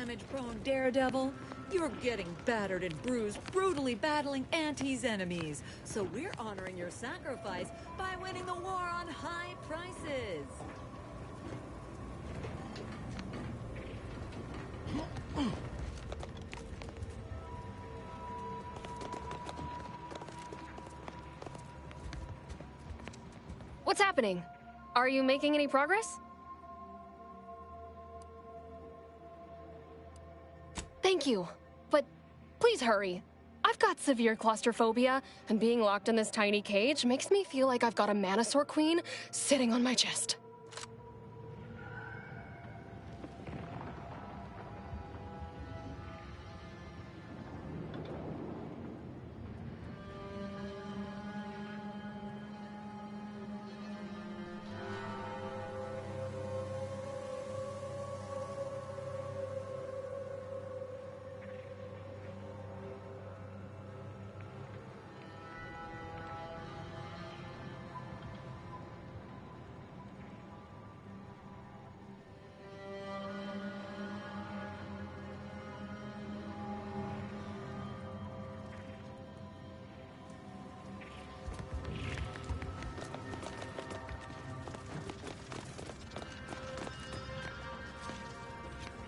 damage-prone daredevil. You're getting battered and bruised, brutally battling Auntie's enemies. So we're honoring your sacrifice by winning the war on high prices. What's happening? Are you making any progress? Thank you, but please hurry. I've got severe claustrophobia, and being locked in this tiny cage makes me feel like I've got a Manosaur Queen sitting on my chest.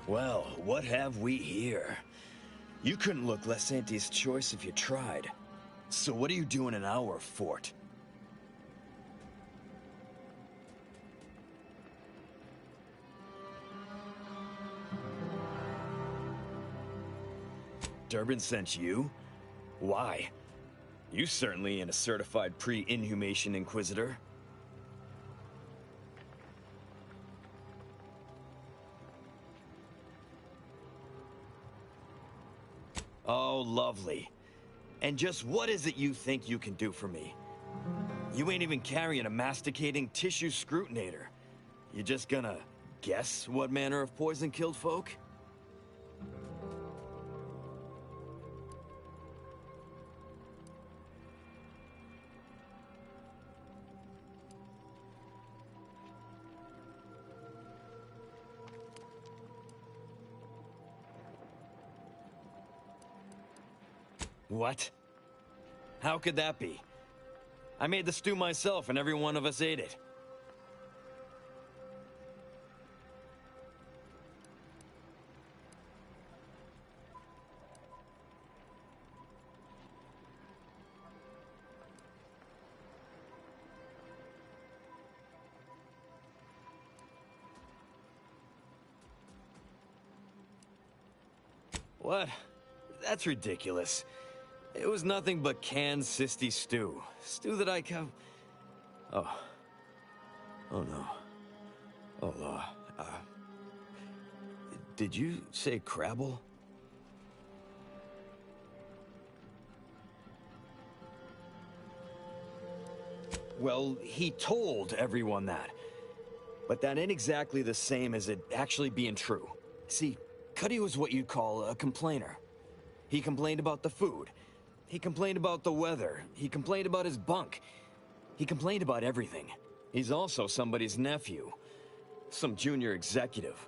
Well, what have we here? You couldn't look less Auntie's choice if you tried. So what are you doing in our fort? Durbin sent you? Why? You certainly ain't a certified pre-inhumation inquisitor. Oh, lovely. And just what is it you think you can do for me? You ain't even carrying a masticating tissue scrutinator. You just gonna guess what manner of poison killed folk? What? How could that be? I made the stew myself and every one of us ate it. What? That's ridiculous. It was nothing but canned cysty stew. Stew that I Oh. Oh no. Oh, did you say crabble? Well, he told everyone that. But that ain't exactly the same as it actually being true. See, Cuddy was what you'd call a complainer. He complained about the food. He complained about the weather. He complained about his bunk. He complained about everything. He's also somebody's nephew. Some junior executive.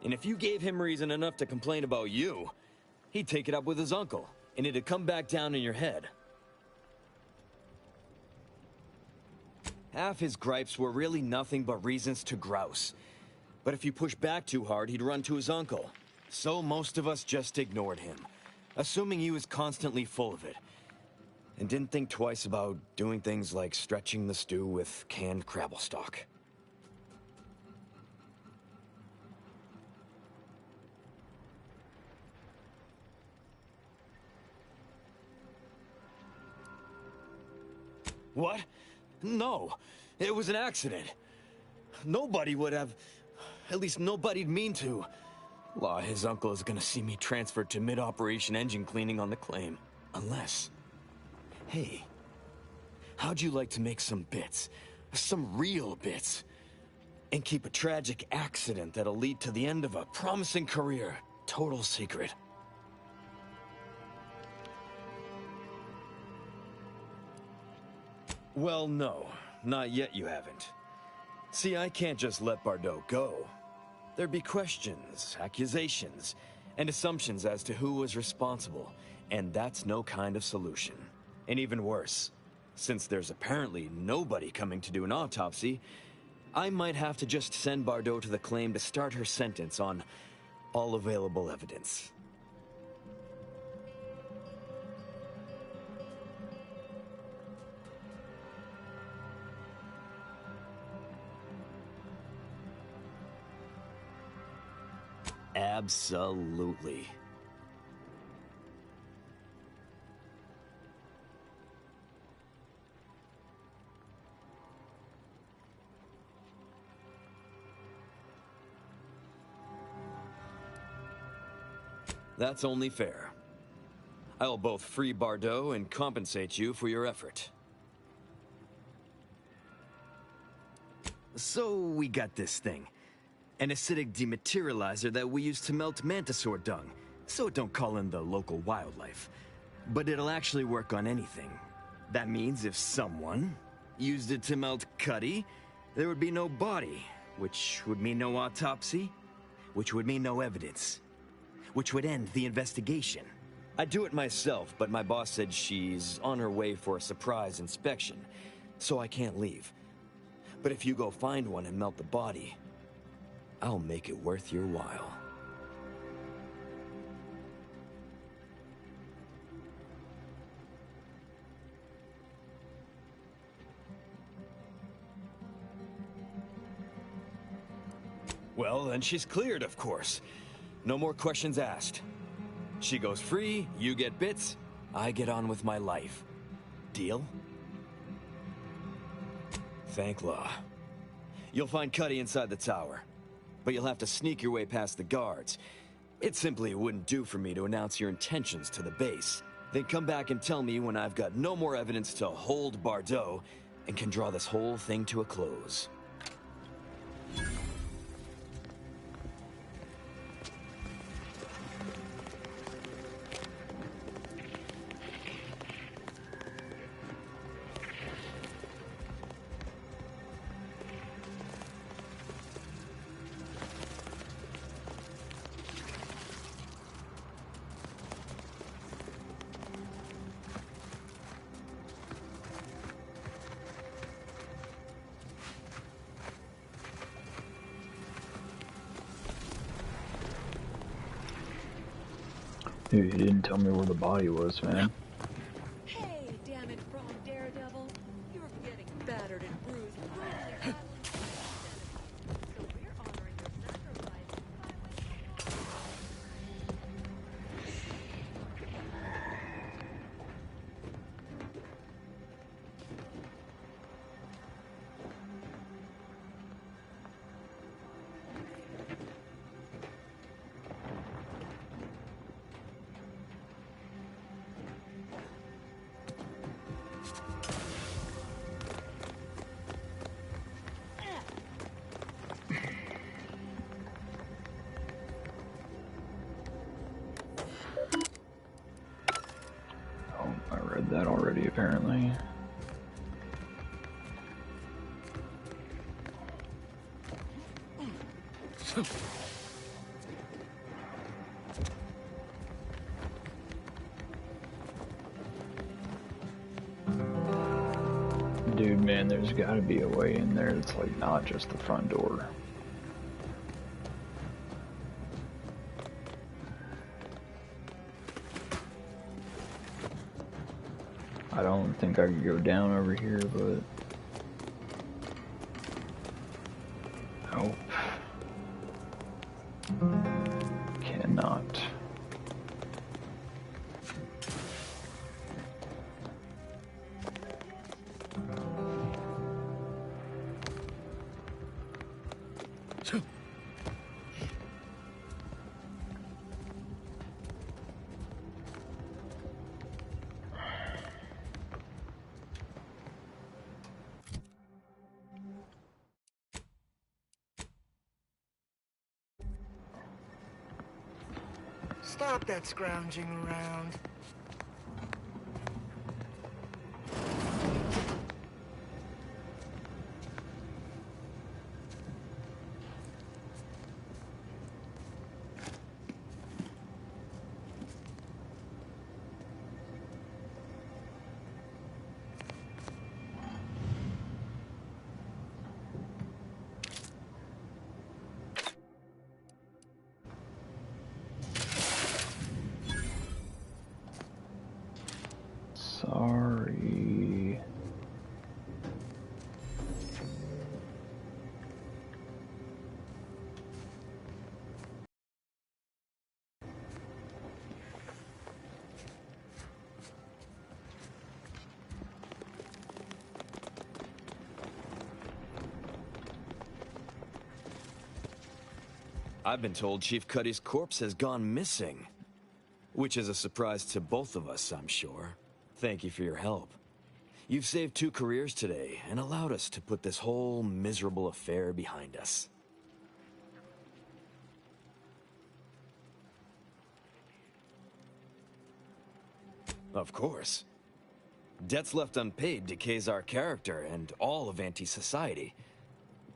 And if you gave him reason enough to complain about you, he'd take it up with his uncle, and it'd come back down in your head. Half his gripes were really nothing but reasons to grouse. But if you push back too hard, he'd run to his uncle. So most of us just ignored him, assuming he was constantly full of it, and didn't think twice about doing things like stretching the stew with canned crabble stock. What? No, it was an accident. Nobody would have, at least nobody'd mean to. Law, his uncle is gonna see me transferred to mid-operation engine cleaning on the claim. Unless... Hey, how'd you like to make some bits? Some real bits? And keep a tragic accident that'll lead to the end of a promising career. Total secret. Well, no. Not yet you haven't. See, I can't just let Bardot go. There'd be questions, accusations, and assumptions as to who was responsible, and that's no kind of solution. And even worse, since there's apparently nobody coming to do an autopsy, I might have to just send Bardot to the claim to start her sentence on all available evidence. Absolutely. That's only fair. I'll both free Bardot and compensate you for your effort. So we got this thing. An acidic dematerializer that we use to melt mantisaur dung, so it don't call in the local wildlife. But it'll actually work on anything. That means if someone used it to melt Cuddy, there would be no body, which would mean no autopsy, which would mean no evidence, which would end the investigation. I'd do it myself, but my boss said she's on her way for a surprise inspection, so I can't leave. But if you go find one and melt the body, I'll make it worth your while. Well, then she's cleared, of course. No more questions asked. She goes free, you get bits, I get on with my life. Deal? Thank law. You'll find Cuddy inside the tower, but you'll have to sneak your way past the guards. It simply wouldn't do for me to announce your intentions to the base. Then come back and tell me when I've got no more evidence to hold Bardot and can draw this whole thing to a close. Dude, he didn't tell me where the body was, man. Hey, damn it, wrong daredevil. You're getting battered and bruised. Brutally so we're honoring your sacrifice by Oh, I read that already, apparently. Dude, man, there's gotta be a way in there that's like not just the front door. I don't think I could go down over here, but... Nope. Cannot. Stop that scrounging around. I've been told Chief Cuddy's corpse has gone missing. Which is a surprise to both of us, I'm sure. Thank you for your help. You've saved 2 careers today and allowed us to put this whole miserable affair behind us. Of course. Debts left unpaid decays our character and all of anti-society.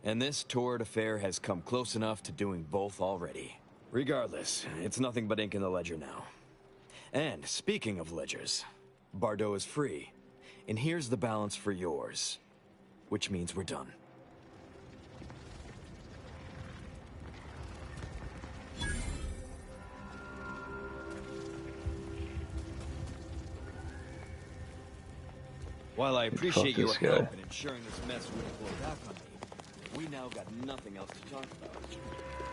And this torrid affair has come close enough to doing both already. Regardless, it's nothing but ink in the ledger now. And speaking of ledgers, Bardot is free. And here's the balance for yours. Which means we're done. While I appreciate your help in ensuring this mess wouldn't blow back on me, we now got nothing else to talk about.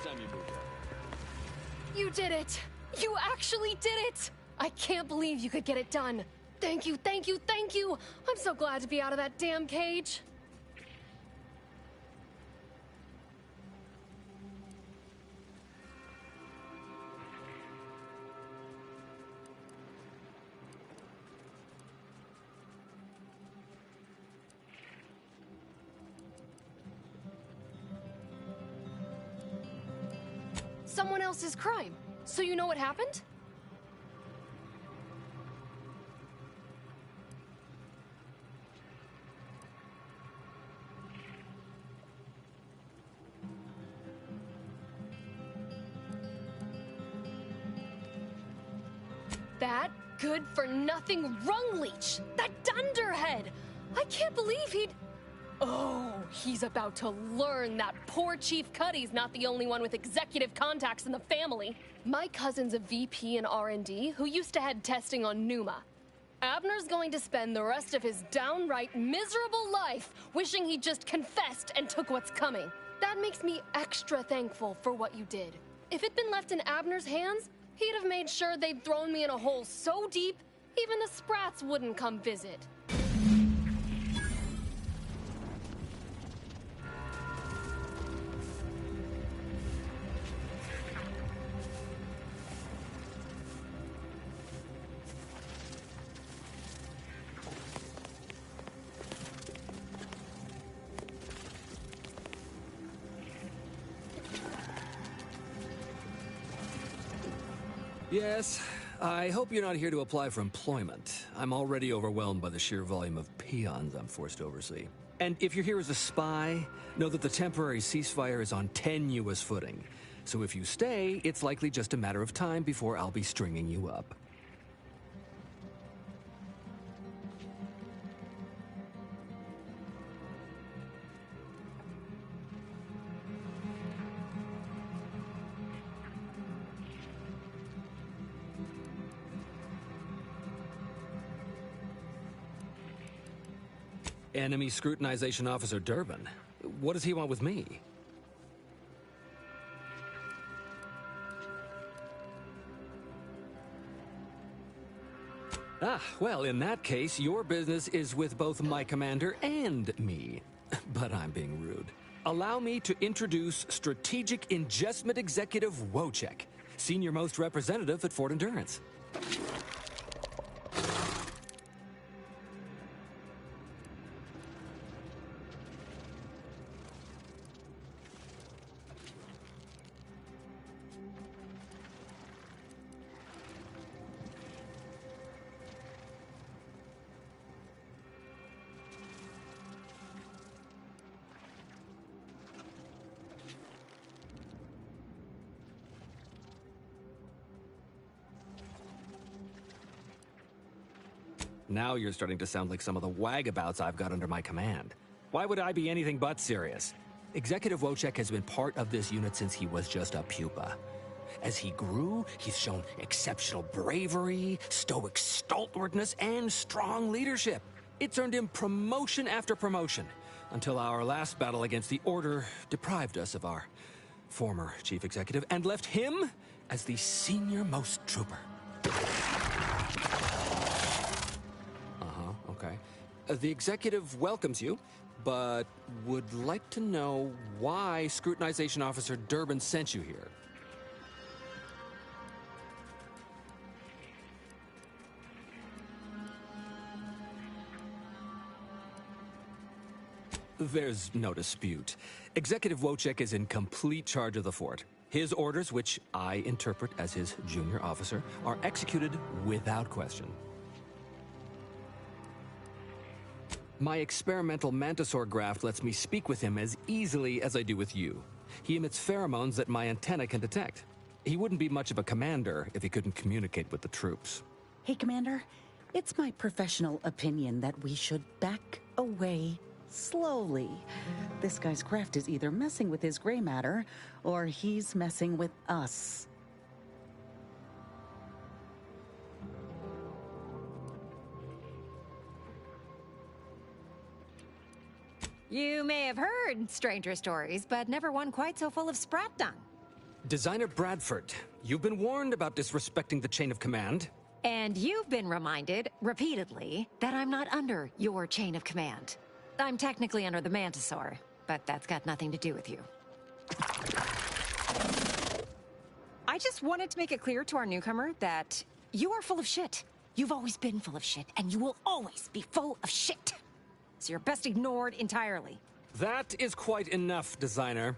Time you moved on. You did it! You actually did it! I can't believe you could get it done. Thank you, thank you, thank you! I'm so glad to be out of that damn cage. Someone else's crime. So you know what happened? That good-for-nothing rung leech! That dunderhead! I can't believe he'd... Oh, he's about to learn that poor Chief Cuddy's not the only one with executive contacts in the family. My cousin's a VP in R&D who used to head testing on Numa. Abner's going to spend the rest of his downright miserable life wishing he just confessed and took what's coming. That makes me extra thankful for what you did. If it'd been left in Abner's hands, he'd have made sure they'd thrown me in a hole so deep, even the Sprats wouldn't come visit. Yes, I hope you're not here to apply for employment. I'm already overwhelmed by the sheer volume of peons I'm forced to oversee. And if you're here as a spy, know that the temporary ceasefire is on tenuous footing. So if you stay, it's likely just a matter of time before I'll be stringing you up. Enemy Scrutinization Officer Durbin. What does he want with me? Ah, well, in that case, your business is with both my commander and me. But I'm being rude. Allow me to introduce Strategic Ingestment Executive Wojciech, Senior Most Representative at Fort Endurance. Now you're starting to sound like some of the wagabouts I've got under my command. Why would I be anything but serious? Executive Wojciech has been part of this unit since he was just a pupa. As he grew, he's shown exceptional bravery, stoic stalwartness, and strong leadership. It's earned him promotion after promotion, until our last battle against the Order deprived us of our former chief executive and left him as the senior-most trooper. Okay. The executive welcomes you, but would like to know why Scrutinization Officer Durbin sent you here. There's no dispute. Executive Wojciech is in complete charge of the fort. His orders, which I interpret as his junior officer, are executed without question. My experimental mantisaur graft lets me speak with him as easily as I do with you. He emits pheromones that my antenna can detect. He wouldn't be much of a commander if he couldn't communicate with the troops. Hey, Commander. It's my professional opinion that we should back away slowly. This guy's craft is either messing with his gray matter, or he's messing with us. You may have heard stranger stories, but never one quite so full of sprat dung. Designer Bradford, you've been warned about disrespecting the chain of command. And you've been reminded, repeatedly, that I'm not under your chain of command. I'm technically under the Mantisaur, but that's got nothing to do with you. I just wanted to make it clear to our newcomer that you are full of shit. You've always been full of shit, and you will always be full of shit. So you're best ignored entirely. That is quite enough, designer.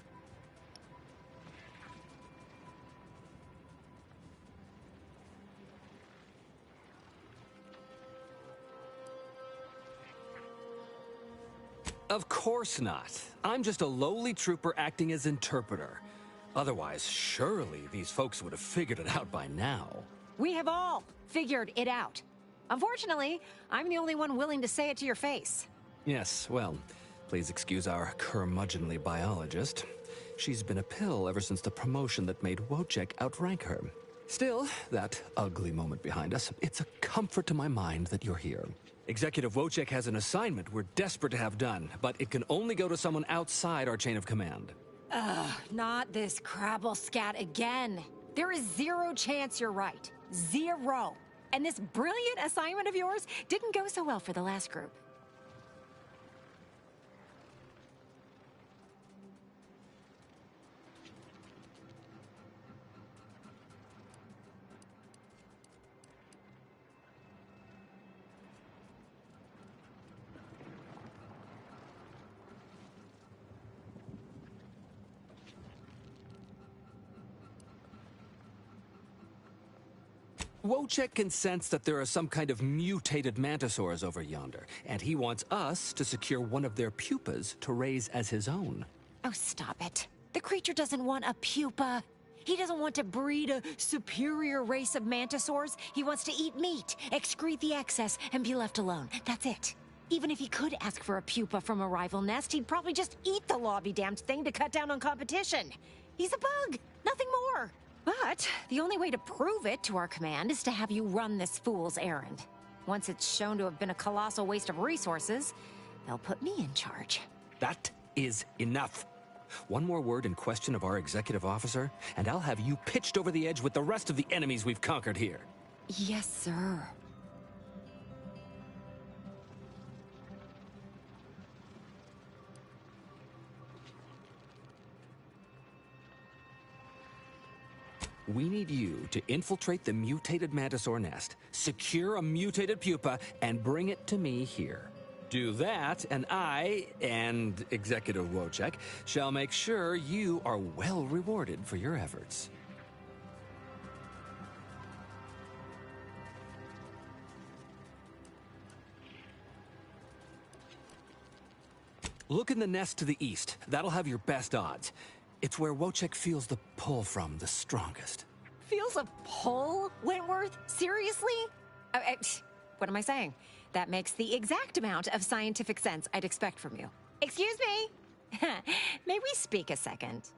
Of course not. I'm just a lowly trooper acting as interpreter. Otherwise, surely these folks would have figured it out by now. We have all figured it out. Unfortunately, I'm the only one willing to say it to your face. Yes, well, please excuse our curmudgeonly biologist. She's been a pill ever since the promotion that made Wojciech outrank her. Still, that ugly moment behind us, it's a comfort to my mind that you're here. Executive Wojciech has an assignment we're desperate to have done, but it can only go to someone outside our chain of command. Ugh, not this crabble scat again. There is zero chance you're right. Zero. And this brilliant assignment of yours didn't go so well for the last group. Wojciech can sense that there are some kind of mutated mantisaurs over yonder, and he wants us to secure one of their pupas to raise as his own. Oh, stop it. The creature doesn't want a pupa. He doesn't want to breed a superior race of mantisaurs. He wants to eat meat, excrete the excess, and be left alone. That's it. Even if he could ask for a pupa from a rival nest, he'd probably just eat the law-be-damned thing to cut down on competition. He's a bug, nothing more. But the only way to prove it to our command is to have you run this fool's errand. Once it's shown to have been a colossal waste of resources, they'll put me in charge. That is enough. One more word in question of our executive officer, and I'll have you pitched over the edge with the rest of the enemies we've conquered here. Yes, sir. We need you to infiltrate the mutated mantisaur nest, secure a mutated pupa, and bring it to me here. Do that, and I, and Executive Wojciech, shall make sure you are well rewarded for your efforts. Look in the nest to the east. That'll have your best odds. It's where Wojciech feels the pull from the strongest. Feels a pull, Wentworth? Seriously? What am I saying? That makes the exact amount of scientific sense I'd expect from you. Excuse me? May we speak a second?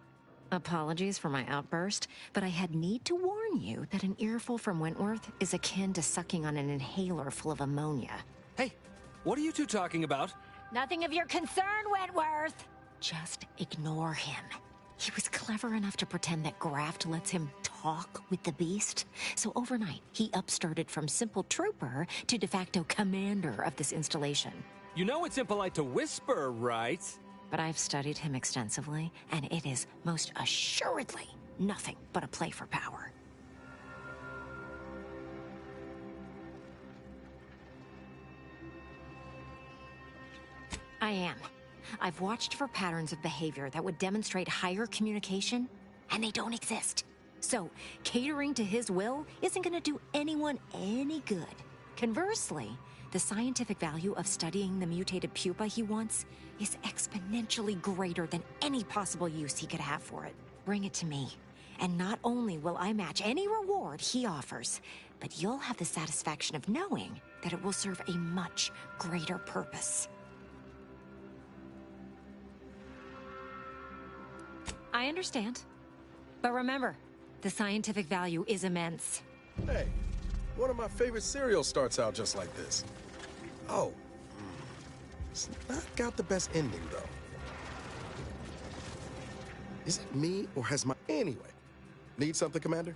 Apologies for my outburst, but I had need to warn you that an earful from Wentworth is akin to sucking on an inhaler full of ammonia. Hey, what are you two talking about? Nothing of your concern, Wentworth! Just ignore him. He was clever enough to pretend that Graft lets him talk with the beast. So overnight, he upstarted from simple trooper to de facto commander of this installation. You know it's impolite to whisper, right? But I've studied him extensively, and it is most assuredly nothing but a play for power. I am. I've watched for patterns of behavior that would demonstrate higher communication, and they don't exist. So, catering to his will isn't gonna do anyone any good. Conversely, the scientific value of studying the mutated pupa he wants is exponentially greater than any possible use he could have for it. Bring it to me, and not only will I match any reward he offers, but you'll have the satisfaction of knowing that it will serve a much greater purpose. I understand. But remember, the scientific value is immense. Hey, one of my favorite cereals starts out just like this. Oh, it's not got the best ending, though. Is it me, or has my... Anyway, need something, Commander?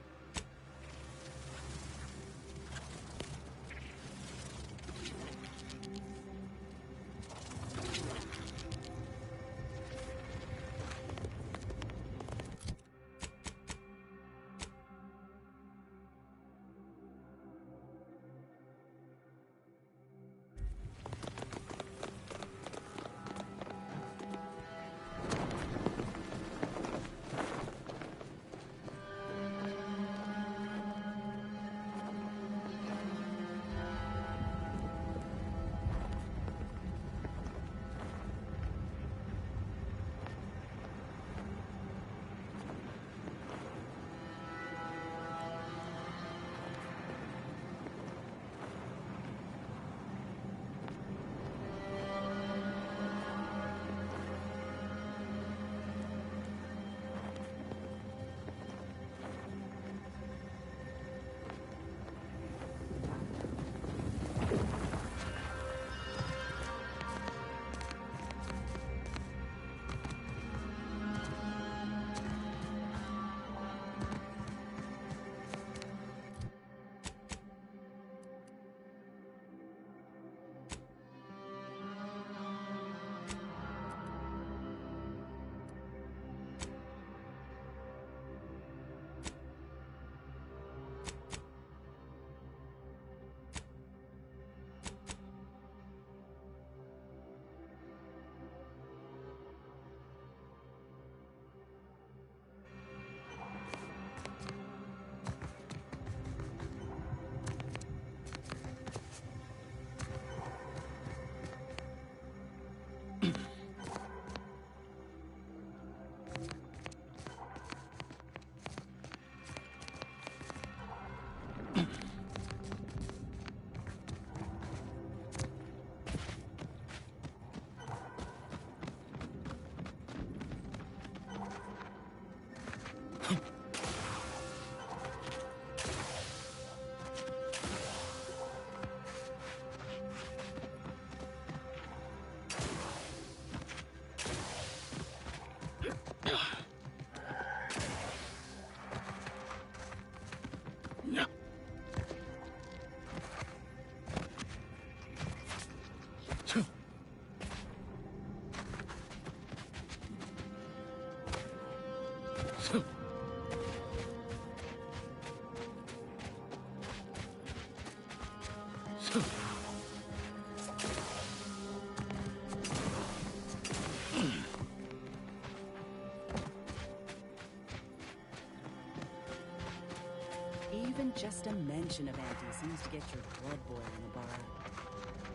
Even just a mention of Auntie seems to get your blood boiling, Ibarra.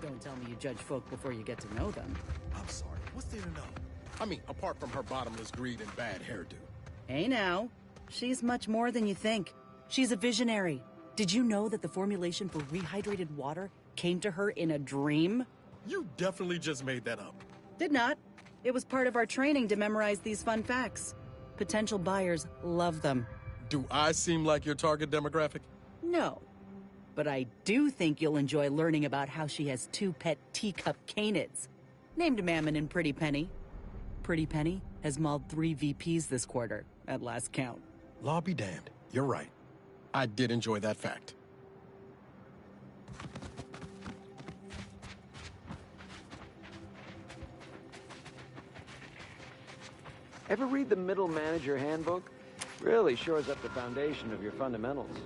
Don't tell me you judge folk before you get to know them. I'm sorry, what's there to know? I mean, apart from her bottomless greed and bad hairdo. Hey now, she's much more than you think. She's a visionary. Did you know that the formulation for rehydrated water came to her in a dream? You definitely just made that up. Did not. It was part of our training to memorize these fun facts. Potential buyers love them. Do I seem like your target demographic? No. But I do think you'll enjoy learning about how she has 2 pet teacup canids, named Mammon and Pretty Penny. Pretty Penny has mauled 3 VPs this quarter, at last count. Law be damned. You're right. I did enjoy that fact. Ever read the Middle Manager Handbook? Really shores up the foundation of your fundamentals.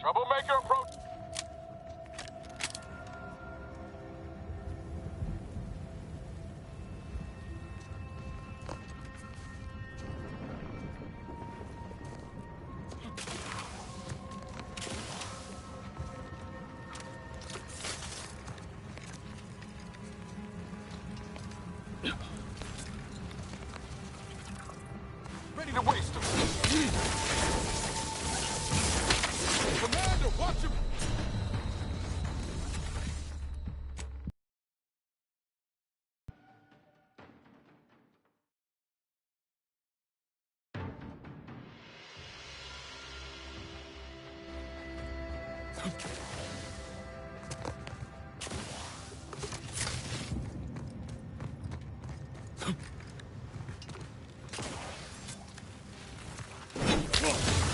Troublemaker approach. Ready to waste him. Commander, watch him!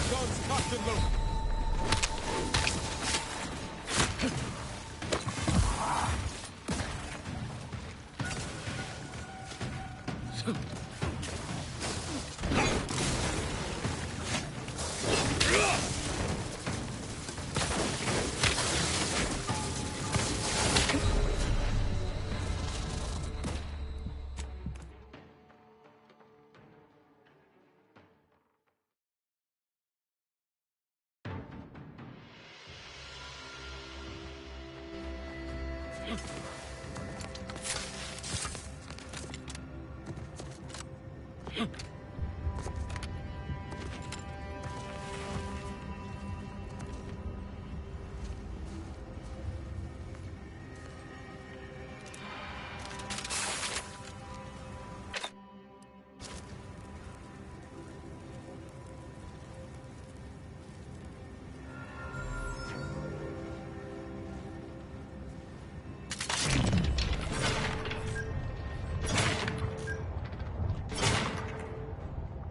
Guns cocked and loaded.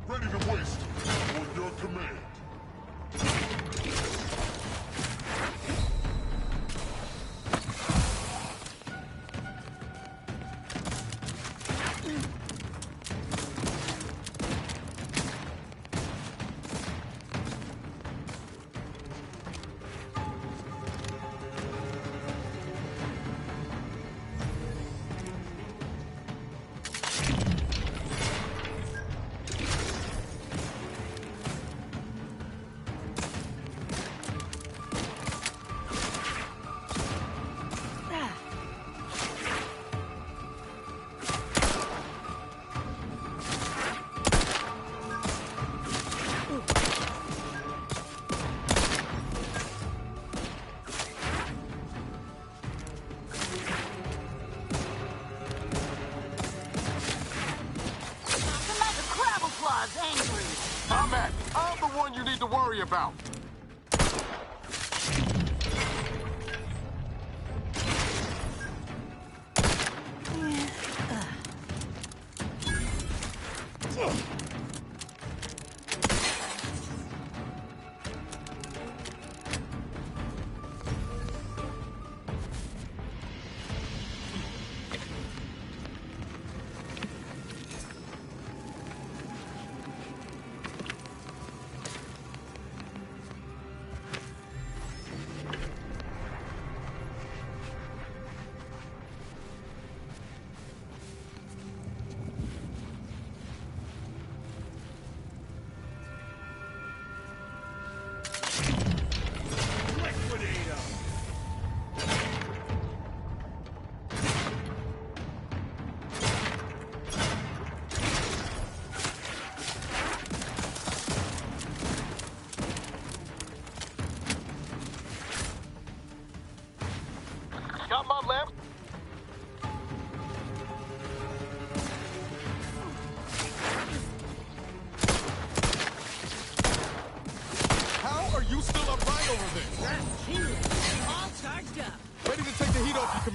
Ready to waste on your command. I'm the one you need to worry about.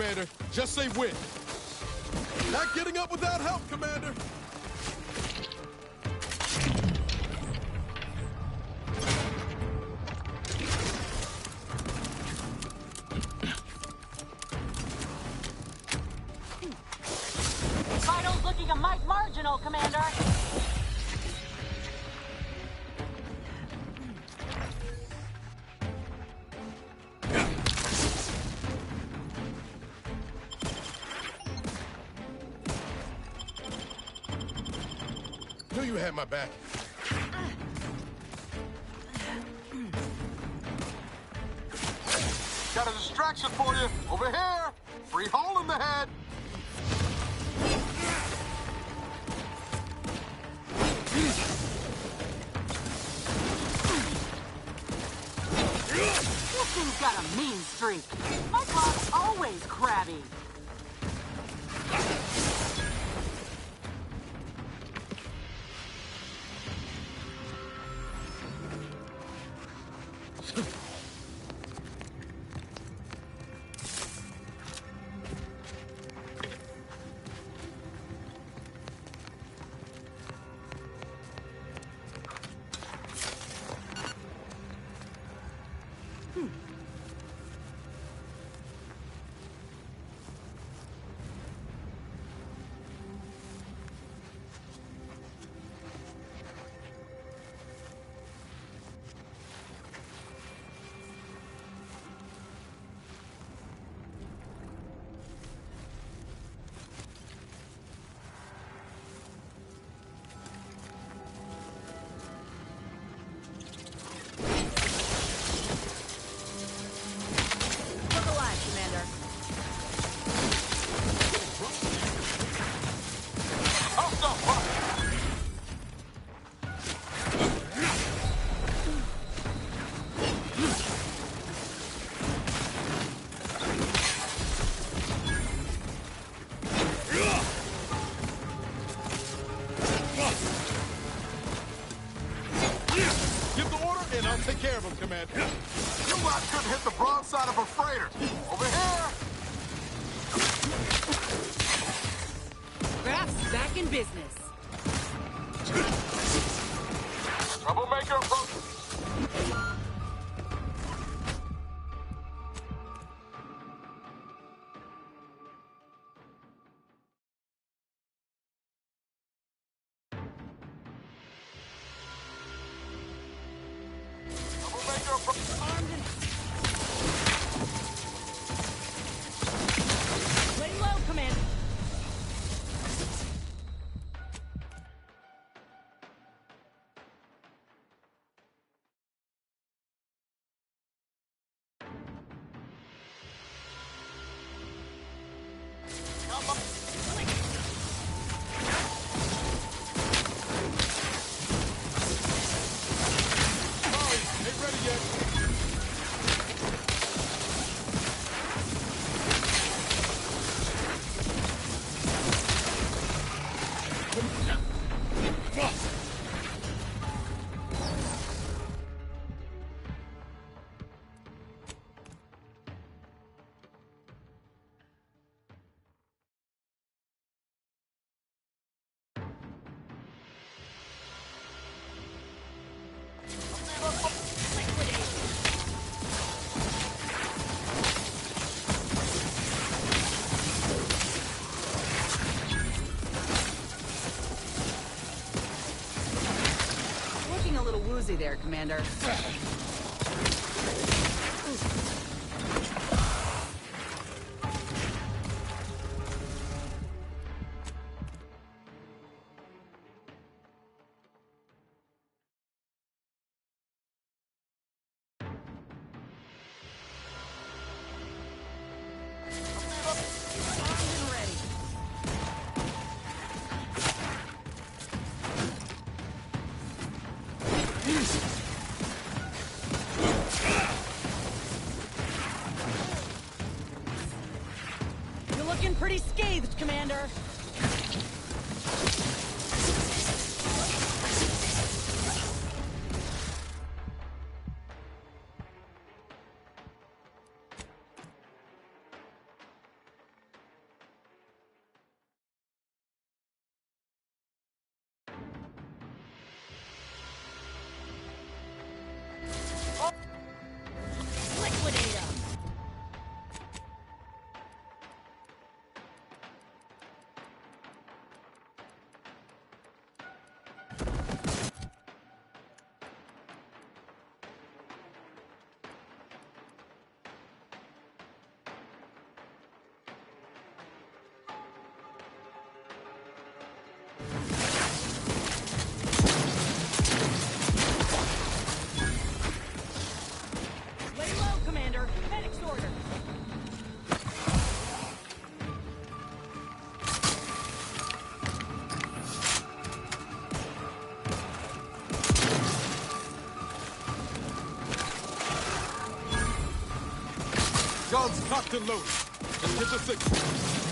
Commander. Just say when. Not getting up without help, Commander. Vitals looking a mite marginal, Commander. Knew you had my back. Got a distraction for you. Over here. Free hole in the head. This thing's got a mean streak. My clock's always crabby. Take care of him, Commander. You lot couldn't hit the broadside of a freighter. Over here. Craft's back in business. Troublemaker approaching. Lay low, Commander. Ain't ready yet. Looking a little woozy there, Commander. You're looking pretty scathed, Commander. Guns cocked and loaded. Let's get the signal.